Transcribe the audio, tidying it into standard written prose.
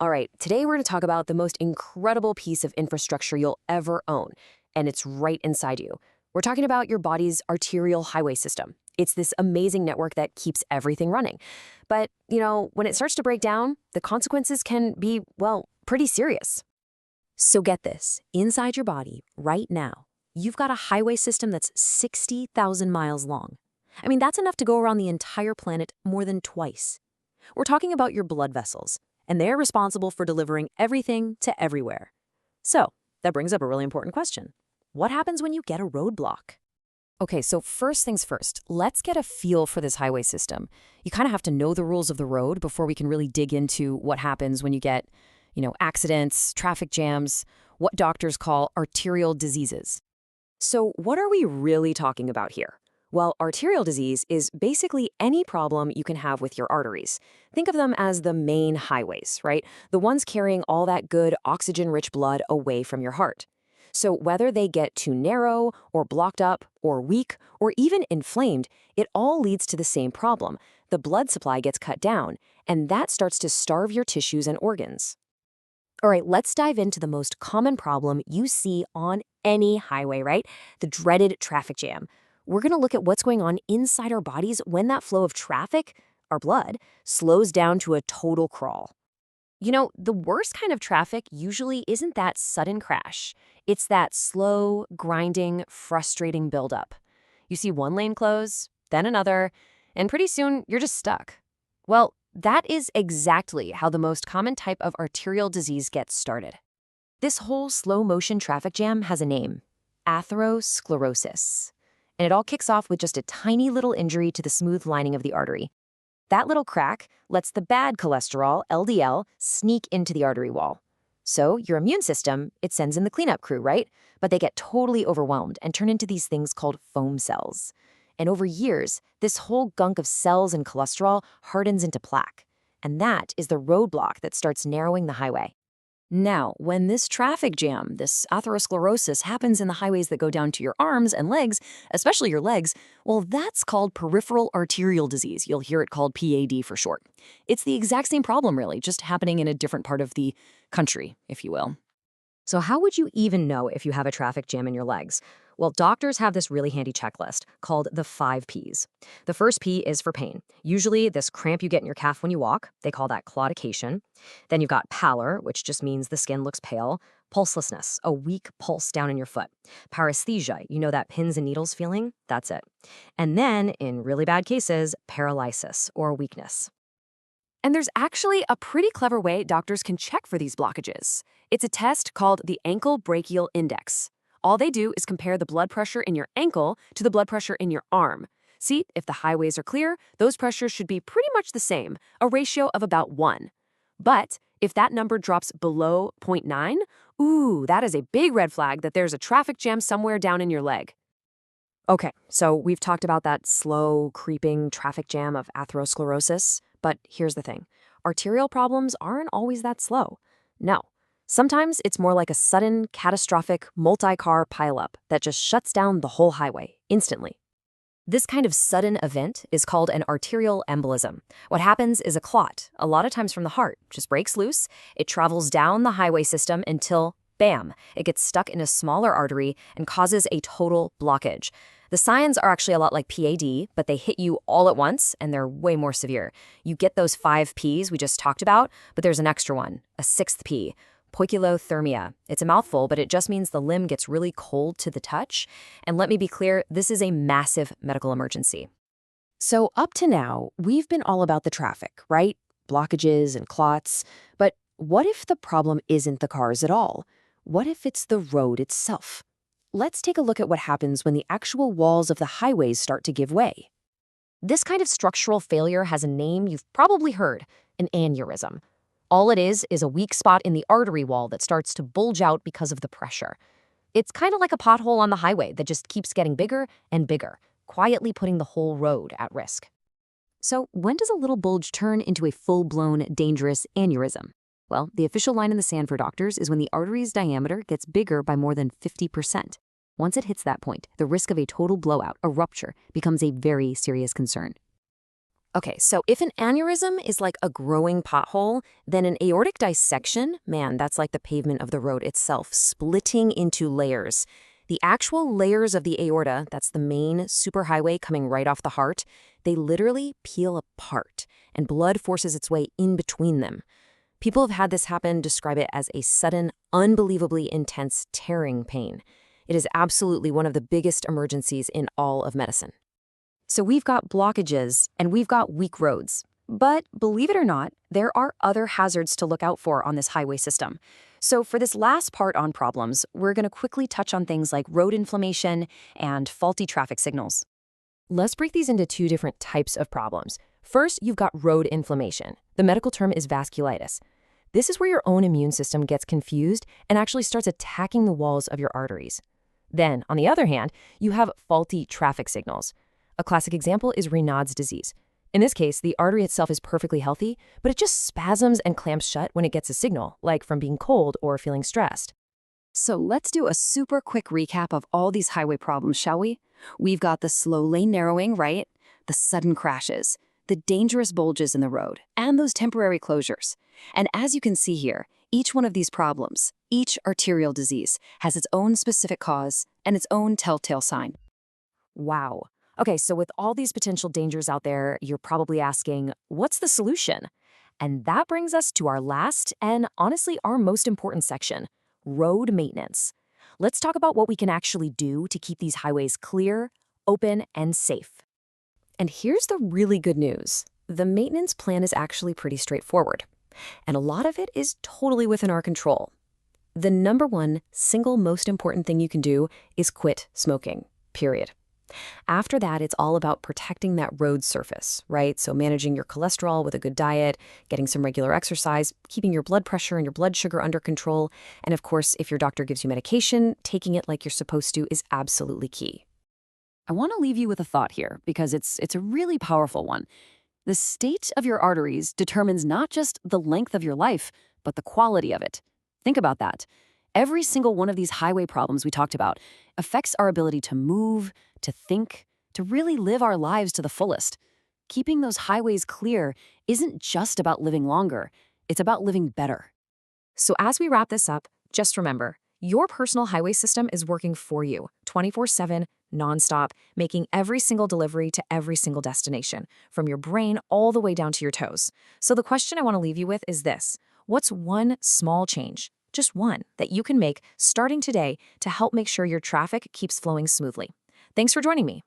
All right, today we're going to talk about the most incredible piece of infrastructure you'll ever own, and it's right inside you. We're talking about your body's arterial highway system. It's this amazing network that keeps everything running. But, when it starts to break down, the consequences can be, well, pretty serious. So get this, inside your body, right now, you've got a highway system that's 60,000 miles long. I mean, that's enough to go around the entire planet more than twice. We're talking about your blood vessels, and they're responsible for delivering everything to everywhere. So, that brings up a really important question. What happens when you get a roadblock? Okay, so first things first, let's get a feel for this highway system. You kind of have to know the rules of the road before we can really dig into what happens when you get, accidents, traffic jams, what doctors call arterial diseases. So what are we really talking about here? Well, arterial disease is basically any problem you can have with your arteries. Think of them as the main highways, right? The ones carrying all that good oxygen-rich blood away from your heart. So whether they get too narrow, or blocked up, or weak, or even inflamed, it all leads to the same problem. The blood supply gets cut down, and that starts to starve your tissues and organs. All right, let's dive into the most common problem you see on any highway, right? The dreaded traffic jam. We're going to look at what's going on inside our bodies when that flow of traffic, our blood, slows down to a total crawl. The worst kind of traffic usually isn't that sudden crash. It's that slow, grinding, frustrating buildup. You see one lane close, then another, and pretty soon you're just stuck. Well, that is exactly how the most common type of arterial disease gets started. This whole slow-motion traffic jam has a name: atherosclerosis. And it all kicks off with just a tiny little injury to the smooth lining of the artery. That little crack lets the bad cholesterol, LDL, sneak into the artery wall. So your immune system, it sends in the cleanup crew, right? But they get totally overwhelmed and turn into these things called foam cells. And over years, this whole gunk of cells and cholesterol hardens into plaque. And that is the roadblock that starts narrowing the highway. Now, when this traffic jam, this atherosclerosis, happens in the highways that go down to your arms and legs, especially your legs, well, that's called peripheral arterial disease. You'll hear it called PAD for short. It's the exact same problem, really, just happening in a different part of the country, if you will. So how would you even know if you have a traffic jam in your legs? Well, doctors have this really handy checklist called the 5 Ps. The first P is for pain. Usually this cramp you get in your calf when you walk, they call that claudication. Then you've got pallor, which just means the skin looks pale. Pulselessness, a weak pulse down in your foot. Paresthesia, that pins and needles feeling? That's it. And then, in really bad cases, paralysis or weakness. And there's actually a pretty clever way doctors can check for these blockages. It's a test called the ankle brachial index. All they do is compare the blood pressure in your ankle to the blood pressure in your arm. See, if the highways are clear, those pressures should be pretty much the same, a ratio of about 1. But if that number drops below 0.9, that is a big red flag that there's a traffic jam somewhere down in your leg. Okay, so we've talked about that slow, creeping traffic jam of atherosclerosis, but here's the thing. Arterial problems aren't always that slow. No. Sometimes it's more like a sudden, catastrophic, multi-car pileup that just shuts down the whole highway instantly. This kind of sudden event is called an arterial embolism. What happens is a clot, a lot of times from the heart, just breaks loose. It travels down the highway system until, bam, it gets stuck in a smaller artery and causes a total blockage. The signs are actually a lot like PAD, but they hit you all at once, and they're way more severe. You get those 5 Ps we just talked about, but there's an extra one, a 6th P. Poikilothermia. It's a mouthful, but it just means the limb gets really cold to the touch. And let me be clear, this is a massive medical emergency. So up to now, we've been all about the traffic, right? Blockages and clots. But what if the problem isn't the cars at all? What if it's the road itself? Let's take a look at what happens when the actual walls of the highways start to give way. This kind of structural failure has a name you've probably heard, an aneurysm. All it is a weak spot in the artery wall that starts to bulge out because of the pressure. It's kind of like a pothole on the highway that just keeps getting bigger and bigger, quietly putting the whole road at risk. So when does a little bulge turn into a full-blown, dangerous aneurysm? Well, the official line in the sand for doctors is when the artery's diameter gets bigger by more than 50%. Once it hits that point, the risk of a total blowout, a rupture, becomes a very serious concern. Okay, so if an aneurysm is like a growing pothole, then an aortic dissection, man, that's like the pavement of the road itself, splitting into layers. The actual layers of the aorta, that's the main superhighway coming right off the heart, they literally peel apart, and blood forces its way in between them. People have had this happen describe it as a sudden, unbelievably intense tearing pain. It is absolutely one of the biggest emergencies in all of medicine. So we've got blockages and we've got weak roads. But believe it or not, there are other hazards to look out for on this highway system. So for this last part on problems, we're going to quickly touch on things like road inflammation and faulty traffic signals. Let's break these into two different types of problems. First, you've got road inflammation. The medical term is vasculitis. This is where your own immune system gets confused and actually starts attacking the walls of your arteries. Then, on the other hand, you have faulty traffic signals. A classic example is Raynaud's disease. In this case, the artery itself is perfectly healthy, but it just spasms and clamps shut when it gets a signal, like from being cold or feeling stressed. So let's do a super quick recap of all these highway problems, shall we? We've got the slow lane narrowing, right? The sudden crashes, the dangerous bulges in the road, and those temporary closures. And as you can see here, each one of these problems, each arterial disease, has its own specific cause and its own telltale sign. Wow. Okay, so with all these potential dangers out there, you're probably asking, what's the solution? And that brings us to our last and honestly our most important section, road maintenance. Let's talk about what we can actually do to keep these highways clear, open, and safe. And here's the really good news. The maintenance plan is actually pretty straightforward, and a lot of it is totally within our control. The number one single most important thing you can do is quit smoking, period. After that, it's all about protecting that road surface, right? So managing your cholesterol with a good diet, getting some regular exercise, keeping your blood pressure and your blood sugar under control. And of course, if your doctor gives you medication, taking it like you're supposed to is absolutely key. I want to leave you with a thought here because it's a really powerful one. The state of your arteries determines not just the length of your life, but the quality of it. Think about that. Every single one of these highway problems we talked about affects our ability to move, to think, to really live our lives to the fullest. Keeping those highways clear isn't just about living longer, it's about living better. So as we wrap this up, just remember, your personal highway system is working for you 24/7, nonstop, making every single delivery to every single destination, from your brain all the way down to your toes. So the question I want to leave you with is this: what's one small change, just one, that you can make starting today to help make sure your traffic keeps flowing smoothly? Thanks for joining me.